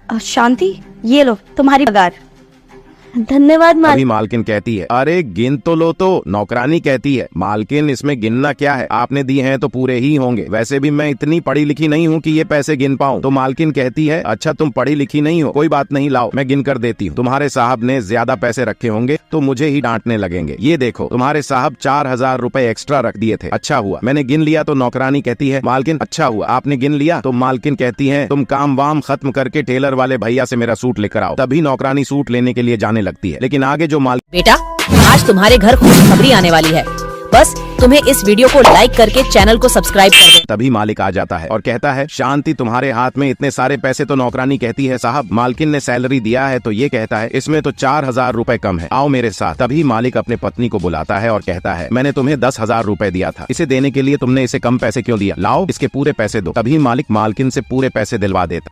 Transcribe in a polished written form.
शांति, ये लो तुम्हारी पगार। धन्यवाद अभी मालिक। मालकिन कहती है, अरे गिन तो लो। तो नौकरानी कहती है, मालकिन इसमें गिनना क्या है, आपने दी हैं तो पूरे ही होंगे, वैसे भी मैं इतनी पढ़ी लिखी नहीं हूँ कि ये पैसे गिन पाऊँ। तो मालकिन कहती है, अच्छा तुम पढ़ी लिखी नहीं हो, कोई बात नहीं, लाओ मैं गिन कर देती हूँ। तुम्हारे साहब ने ज्यादा पैसे रखे होंगे तो मुझे ही डांटने लगेंगे। ये देखो तुम्हारे साहब 4000 रुपए एक्स्ट्रा रख दिए थे। अच्छा हुआ मैंने गिन लिया। तो नौकरानी कहती है, मालकिन अच्छा हुआ आपने गिन लिया। तो मालकिन कहती है, तुम काम वाम खत्म करके टेलर वाले भैया से मेरा सूट लेकर आओ। तभी नौकरानी सूट लेने के लिए जाने लगती है, लेकिन आगे जो माल बेटा, आज तुम्हारे घर खुशखबरी आने वाली है। बस तुम्हें इस वीडियो को लाइक करके चैनल को सब्सक्राइब कर दे। तभी मालिक आ जाता है और कहता है, शांति तुम्हारे हाथ में इतने सारे पैसे। तो नौकरानी कहती है, साहब मालकिन ने सैलरी दिया है। तो ये कहता है, इसमें तो 4000 रुपए कम है, आओ मेरे साथ। तभी मालिक अपने पत्नी को बुलाता है और कहता है, मैंने तुम्हें 10,000 रुपए दिया था, इसे देने के लिए तुमने इसे कम पैसे क्यों दिया, लाओ इसके पूरे पैसे दो। तभी मालिक मालकिन से पूरे पैसे दिलवा देता।